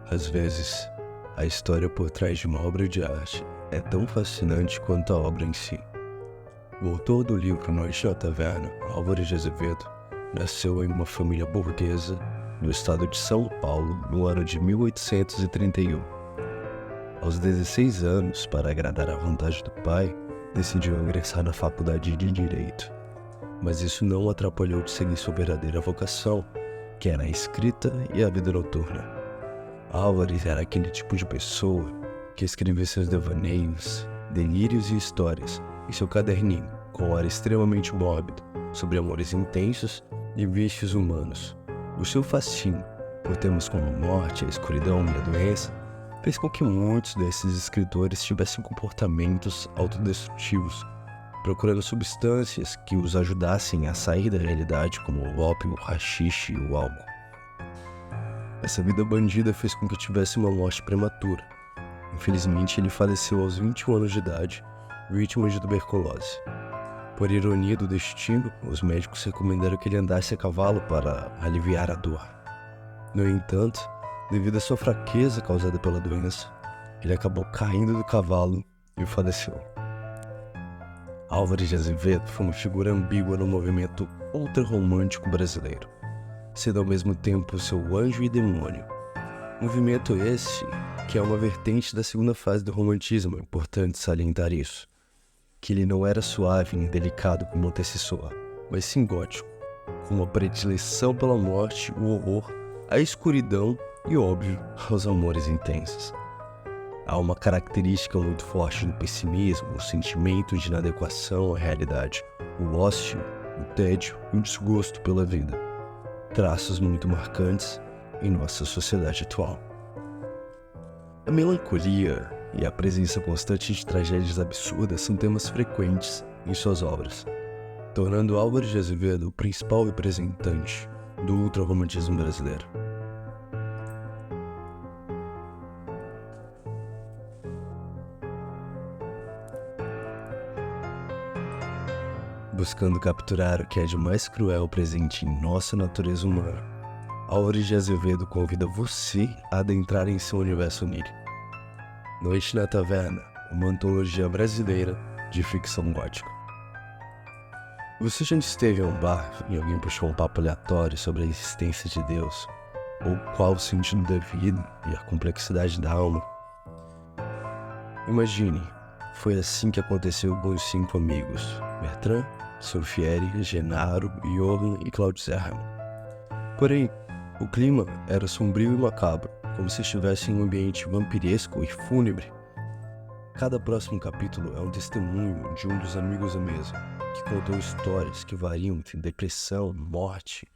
Às vezes, a história por trás de uma obra de arte é tão fascinante quanto a obra em si. O autor do livro Noite na Taverna, Álvares de Azevedo, nasceu em uma família burguesa no estado de São Paulo no ano de 1831. Aos 16 anos, para agradar à vontade do pai, decidiu ingressar na faculdade de Direito. Mas isso não o atrapalhou de seguir sua verdadeira vocação, que era a escrita e a vida noturna. Álvares era aquele tipo de pessoa que escrevia seus devaneios, delírios e histórias em seu caderninho, com ar extremamente mórbido, sobre amores intensos e vícios humanos. O seu fascínio por temas como a morte, a escuridão e a doença fez com que muitos desses escritores tivessem comportamentos autodestrutivos, procurando substâncias que os ajudassem a sair da realidade, como o ópio, o haxixe e o álcool. Essa vida bandida fez com que tivesse uma morte prematura. Infelizmente, ele faleceu aos 21 anos de idade, vítima de tuberculose. Por ironia do destino, os médicos recomendaram que ele andasse a cavalo para aliviar a dor. No entanto, devido à sua fraqueza causada pela doença, ele acabou caindo do cavalo e faleceu. Álvares de Azevedo foi uma figura ambígua no movimento ultrarromântico brasileiro, sendo ao mesmo tempo seu anjo e demônio. Movimento esse que é uma vertente da segunda fase do romantismo, é importante salientar isso, que ele não era suave nem delicado como o antecessor, mas sim gótico, com uma predileção pela morte, o horror, a escuridão e, óbvio, aos amores intensos. Há uma característica muito forte do pessimismo, o sentimento de inadequação à realidade, o ócio, o tédio e o desgosto pela vida. Traços muito marcantes em nossa sociedade atual. A melancolia e a presença constante de tragédias absurdas são temas frequentes em suas obras, tornando Álvares de Azevedo o principal representante do ultrarromantismo brasileiro. Buscando capturar o que é de mais cruel presente em nossa natureza humana, Álvares de Azevedo convida você a adentrar em seu universo onírico. Noite na Taverna, uma antologia brasileira de ficção gótica. Você já esteve em um bar e alguém puxou um papo aleatório sobre a existência de Deus? Ou qual o sentido da vida e a complexidade da alma? Imagine, foi assim que aconteceu com os 5 amigos, Bertrand, Solfieri, Genaro, Johann e Claude Zerman. Porém, o clima era sombrio e macabro, como se estivesse em um ambiente vampiresco e fúnebre. Cada próximo capítulo é um testemunho de um dos amigos da mesa, que contou histórias que variam entre depressão, morte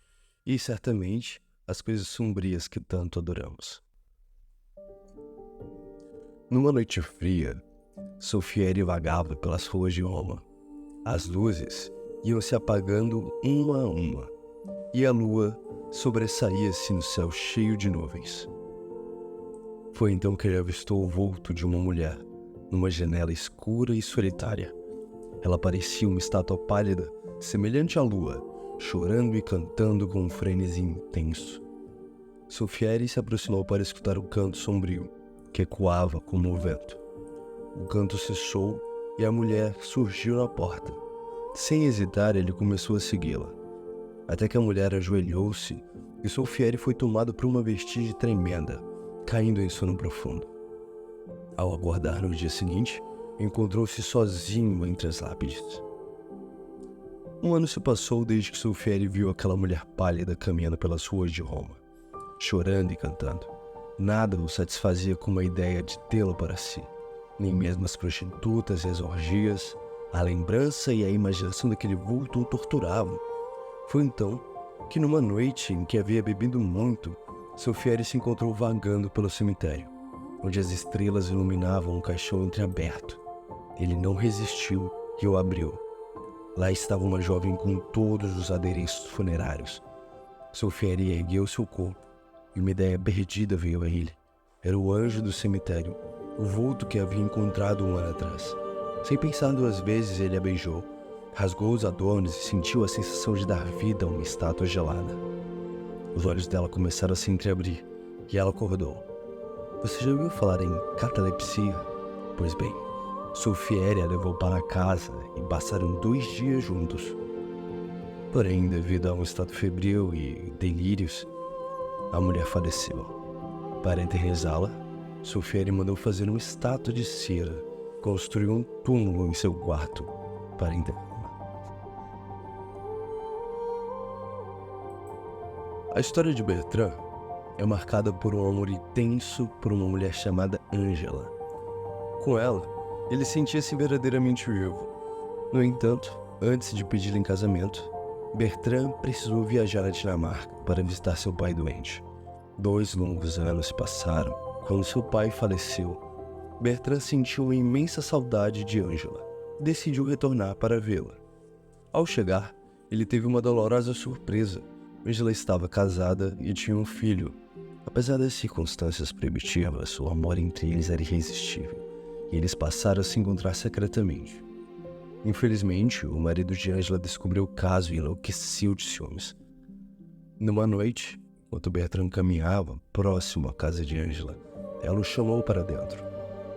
e, certamente, as coisas sombrias que tanto adoramos. Numa noite fria, Solfieri vagava pelas ruas de Roma. As luzes iam se apagando uma a uma, e a lua sobressaía-se no céu cheio de nuvens. Foi então que ele avistou o vulto de uma mulher, numa janela escura e solitária. Ela parecia uma estátua pálida, semelhante à lua, chorando e cantando com um frenesi intenso. Solfieri se aproximou para escutar o canto sombrio, que ecoava como o vento. O canto cessou e a mulher surgiu na porta. Sem hesitar, ele começou a segui-la, até que a mulher ajoelhou-se e Solfieri foi tomado por uma vertigem tremenda, caindo em sono profundo. Ao acordar no dia seguinte, encontrou-se sozinho entre as lápides. Um ano se passou desde que Solfieri viu aquela mulher pálida caminhando pelas ruas de Roma, chorando e cantando. Nada o satisfazia com a ideia de tê-la para si, nem mesmo as prostitutas e as orgias. A lembrança e a imaginação daquele vulto o torturavam. Foi então que, numa noite em que havia bebido muito, Solfieri se encontrou vagando pelo cemitério, onde as estrelas iluminavam um caixão entreaberto. Ele não resistiu e o abriu. Lá estava uma jovem com todos os adereços funerários. Solfieri ergueu seu corpo e uma ideia perdida veio a ele. Era o anjo do cemitério, o vulto que havia encontrado um ano atrás. Sem pensar 2 vezes, ele a beijou, rasgou os adornos e sentiu a sensação de dar vida a uma estátua gelada. Os olhos dela começaram a se entreabrir e ela acordou. Você já ouviu falar em catalepsia? Pois bem, Sulfiere a levou para casa e passaram 2 dias juntos. Porém, devido a um estado febril e delírios, a mulher faleceu. Para eternizá-la, Sulfiere mandou fazer uma estátua de cera, construiu um túmulo em seu quarto para enterrá-la. A história de Bertrand é marcada por um amor intenso por uma mulher chamada Angela. Com ela, ele sentia-se verdadeiramente vivo. No entanto, antes de pedi-la em casamento, Bertrand precisou viajar à Dinamarca para visitar seu pai doente. 2 longos anos se passaram. Quando seu pai faleceu, Bertrand sentiu uma imensa saudade de Angela e decidiu retornar para vê-la. Ao chegar, ele teve uma dolorosa surpresa. Angela estava casada e tinha um filho. Apesar das circunstâncias proibitivas, o amor entre eles era irresistível, e eles passaram a se encontrar secretamente. Infelizmente, o marido de Angela descobriu o caso e enlouqueceu de ciúmes. Numa noite, enquanto Bertrand caminhava próximo à casa de Angela, ela o chamou para dentro.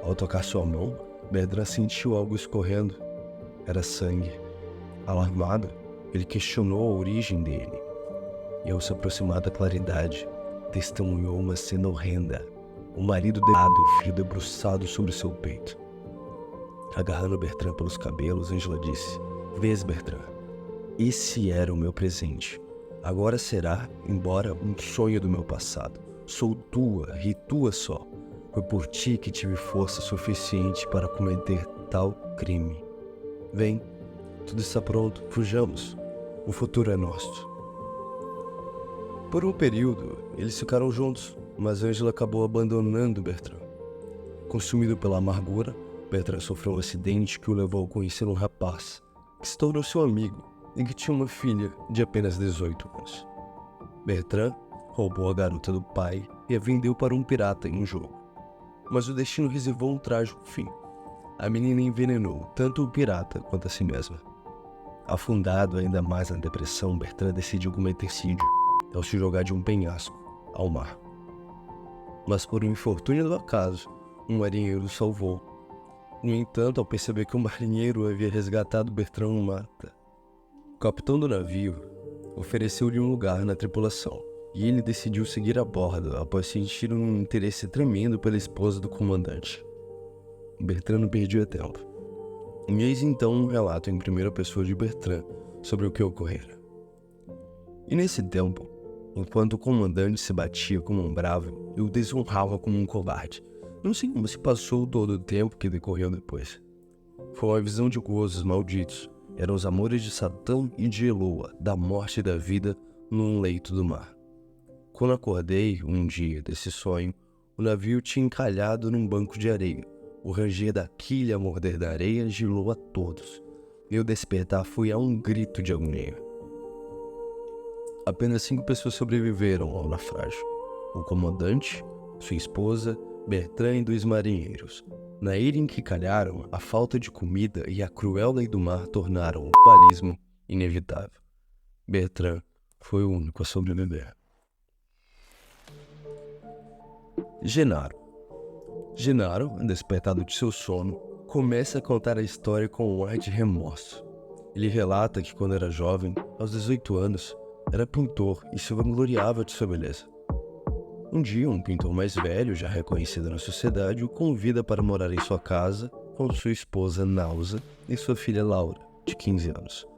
Ao tocar sua mão, Bertrand sentiu algo escorrendo. Era sangue. Alarmado, ele questionou a origem dele. E ao se aproximar da claridade, testemunhou uma cena horrenda. O marido deitado e o filho debruçado sobre seu peito. Agarrando Bertrand pelos cabelos, Angela disse: "Vês, Bertrand, esse era o meu presente. Agora será, embora, um sonho do meu passado. Sou tua e tua só. Foi por ti que tive força suficiente para cometer tal crime. Vem, tudo está pronto, fujamos. O futuro é nosso." Por um período, eles ficaram juntos, mas Angela acabou abandonando Bertrand. Consumido pela amargura, Bertrand sofreu um acidente que o levou a conhecer um rapaz, que se tornou seu amigo e que tinha uma filha de apenas 18 anos. Bertrand roubou a garota do pai e a vendeu para um pirata em um jogo. Mas o destino reservou um trágico fim. A menina envenenou tanto o pirata quanto a si mesma. Afundado ainda mais na depressão, Bertrand decidiu cometer suicídio ao se jogar de um penhasco ao mar. Mas por um infortúnio do acaso, um marinheiro o salvou. No entanto, ao perceber que o marinheiro havia resgatado Bertrand mata, o capitão do navio ofereceu-lhe um lugar na tripulação, e ele decidiu seguir a bordo após sentir um interesse tremendo pela esposa do comandante. Bertrand não perdia tempo. E eis então um relato em primeira pessoa de Bertrand sobre o que ocorrera. E nesse tempo, enquanto o comandante se batia como um bravo e o desonrava como um covarde, não sei como se passou todo o tempo que decorreu depois. Foi uma visão de gozos malditos. Eram os amores de Satã e de Eloa, da morte e da vida, num leito do mar. Quando acordei um dia desse sonho, o navio tinha encalhado num banco de areia. O ranger da quilha a morder da areia gelou a todos. Meu despertar foi a um grito de agonia. Apenas 5 pessoas sobreviveram ao naufrágio: o comandante, sua esposa, Bertrand e 2 marinheiros. Na ilha em que calharam, a falta de comida e a cruel lei do mar tornaram o canibalismo inevitável. Bertrand foi o único a sobreviver. Genaro, despertado de seu sono, começa a contar a história com um ar de remorso. Ele relata que quando era jovem, aos 18 anos, era pintor e se vangloriava de sua beleza. Um dia, um pintor mais velho, já reconhecido na sociedade, o convida para morar em sua casa com sua esposa Nausa e sua filha Laura, de 15 anos.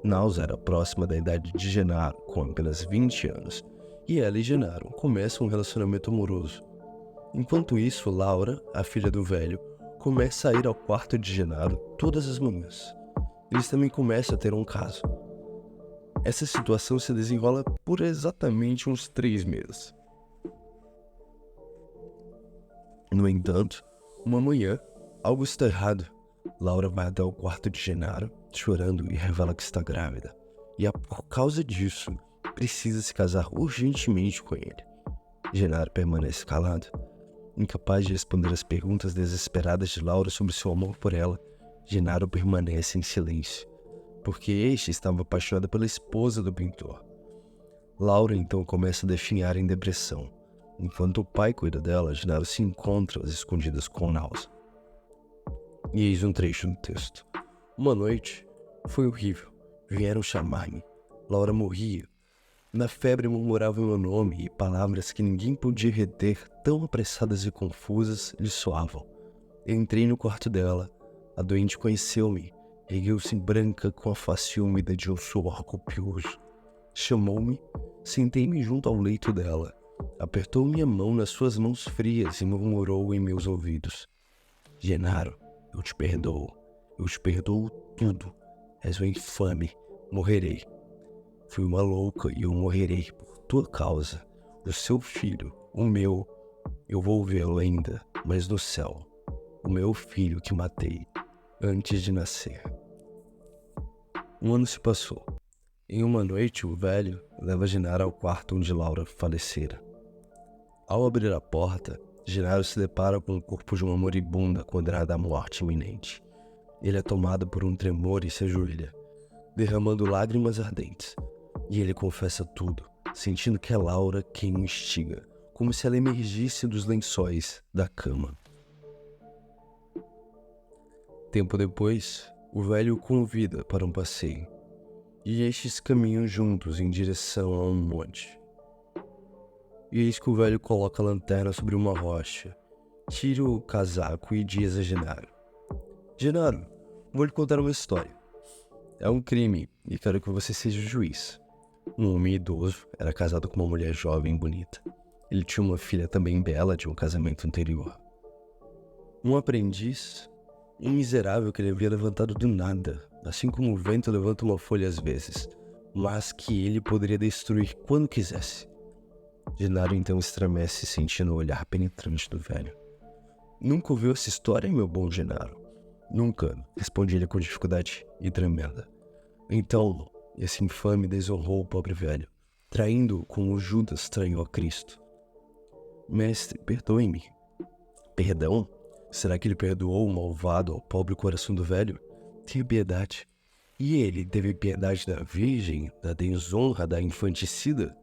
Nausa era próxima da idade de Genaro, com apenas 20 anos, e ela e Genaro começam um relacionamento amoroso. Enquanto isso, Laura, a filha do velho, começa a ir ao quarto de Genaro todas as manhãs. Eles também começam a ter um caso. Essa situação se desenrola por exatamente uns 3 meses. No entanto, uma manhã, algo está errado. Laura vai até o quarto de Genaro, chorando, e revela que está grávida. E por causa disso, precisa se casar urgentemente com ele. Genaro permanece calado, incapaz de responder às perguntas desesperadas de Laura sobre seu amor por ela. Genaro permanece em silêncio, porque este estava apaixonado pela esposa do pintor. Laura então começa a definhar em depressão. Enquanto o pai cuida dela, Genaro se encontra às escondidas com Náusea. E eis um trecho do texto. Uma noite foi horrível. Vieram chamar-me. Laura morria. Na febre murmuravam meu nome e palavras que ninguém podia reter, tão apressadas e confusas, lhe soavam. Entrei no quarto dela. A doente conheceu-me. Ergueu-se branca com a face úmida de um suor copioso. Chamou-me. Sentei-me junto ao leito dela. Apertou minha mão nas suas mãos frias e murmurou em meus ouvidos. Genaro, eu te perdoo. Eu te perdoo tudo. És um infame. Morrerei. Fui uma louca e eu morrerei por tua causa. O seu filho, o meu, eu vou vê-lo ainda, mas no céu. O meu filho que matei antes de nascer. Um ano se passou. Em uma noite, o velho leva Genaro ao quarto onde Laura falecera. Ao abrir a porta, Genaro se depara com o corpo de uma moribunda condenada à morte iminente. Ele é tomado por um tremor e se ajoelha, derramando lágrimas ardentes. E ele confessa tudo, sentindo que é Laura quem o instiga, como se ela emergisse dos lençóis da cama. Tempo depois, o velho o convida para um passeio, e estes caminham juntos em direção a um monte. E eis que o velho coloca a lanterna sobre uma rocha, tira o casaco e diz a Genaro: Genaro, vou lhe contar uma história. É um crime e quero que você seja o juiz. Um homem idoso era casado com uma mulher jovem e bonita. Ele tinha uma filha também bela de um casamento anterior. Um aprendiz, um miserável que ele havia levantado do nada, assim como o vento levanta uma folha às vezes, mas que ele poderia destruir quando quisesse. Genaro então estremece, sentindo o olhar penetrante do velho. Nunca ouviu essa história, meu bom Genaro? Nunca, responde ele com dificuldade e tremenda. Então, esse infame desonrou o pobre velho, traindo-o como Judas traiu a Cristo. Mestre, perdoe-me. Perdão? Será que ele perdoou o malvado ao pobre coração do velho? Tenha piedade. E ele teve piedade da virgem, da desonra, da infanticida?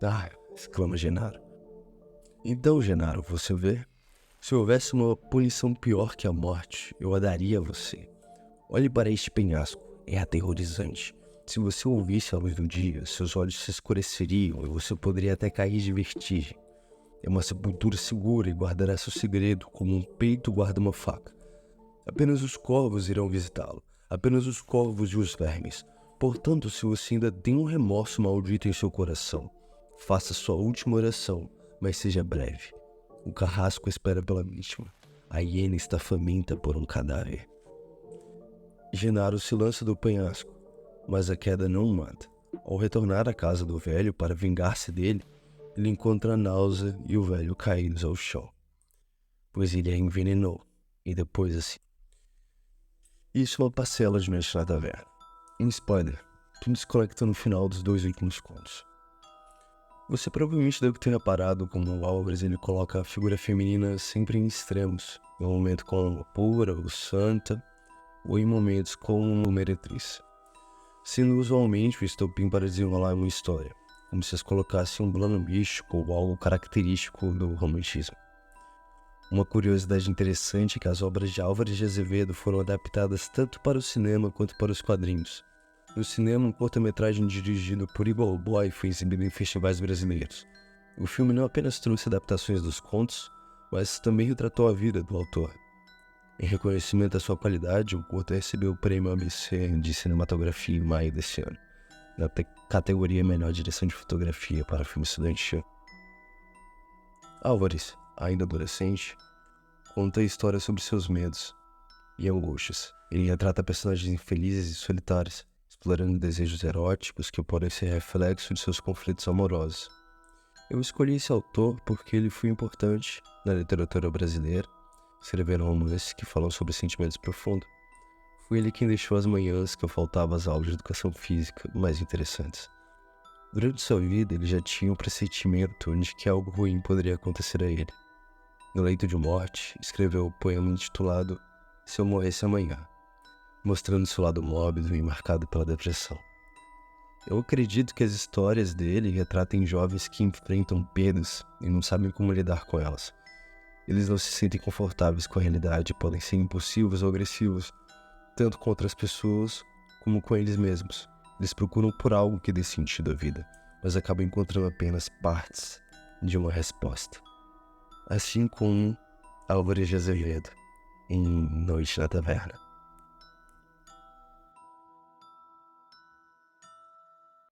Ah, exclama Genaro. Então, Genaro, você vê? Se houvesse uma punição pior que a morte, eu a daria a você. Olhe para este penhasco, é aterrorizante. Se você o visse à luz do dia, seus olhos se escureceriam e você poderia até cair de vertigem. É uma sepultura segura e guardará seu segredo como um peito guarda uma faca. Apenas os corvos irão visitá-lo, apenas os corvos e os vermes. Portanto, se você ainda tem um remorso maldito em seu coração, faça sua última oração, mas seja breve. O carrasco espera pela vítima. A hiena está faminta por um cadáver. Genaro se lança do penhasco, mas a queda não o mata. Ao retornar à casa do velho para vingar-se dele, ele encontra a Náusea e o velho caídos ao chão, pois ele a envenenou, e depois assim. Isso é uma parcela de Mestre na Taverna. Em spoiler, tudo se conecta no final dos 2 últimos contos. Você provavelmente deve ter reparado como o Álvares ele coloca a figura feminina sempre em extremos, em um momento como pura ou santa, ou em momentos como meretriz, sendo usualmente o estopim para desenrolar uma história, como se as colocasse um plano místico ou algo característico do romantismo. Uma curiosidade interessante é que as obras de Álvares de Azevedo foram adaptadas tanto para o cinema quanto para os quadrinhos. No cinema, um curta-metragem dirigido por Eagle Boy foi exibido em festivais brasileiros. O filme não apenas trouxe adaptações dos contos, mas também retratou a vida do autor. Em reconhecimento à sua qualidade, o curta recebeu o prêmio ABC de cinematografia em maio desse ano, na categoria Melhor Direção de Fotografia para filme estudantil. Álvares, ainda adolescente, conta a história sobre seus medos e angústias. Ele retrata personagens infelizes e solitários, explorando desejos eróticos que podem ser reflexo de seus conflitos amorosos. Eu escolhi esse autor porque ele foi importante na literatura brasileira, escrevendo romances que falam sobre sentimentos profundos. Foi ele quem deixou as manhãs que eu faltava às aulas de educação física mais interessantes. Durante sua vida, ele já tinha um pressentimento de que algo ruim poderia acontecer a ele. No leito de morte, escreveu o poema intitulado Se Eu Morresse Amanhã, mostrando seu lado mórbido e marcado pela depressão. Eu acredito que as histórias dele retratem jovens que enfrentam perdas e não sabem como lidar com elas. Eles não se sentem confortáveis com a realidade e podem ser impulsivos ou agressivos, tanto com outras pessoas como com eles mesmos. Eles procuram por algo que dê sentido à vida, mas acabam encontrando apenas partes de uma resposta. Assim como Álvares de Azevedo, em Noite na Taverna.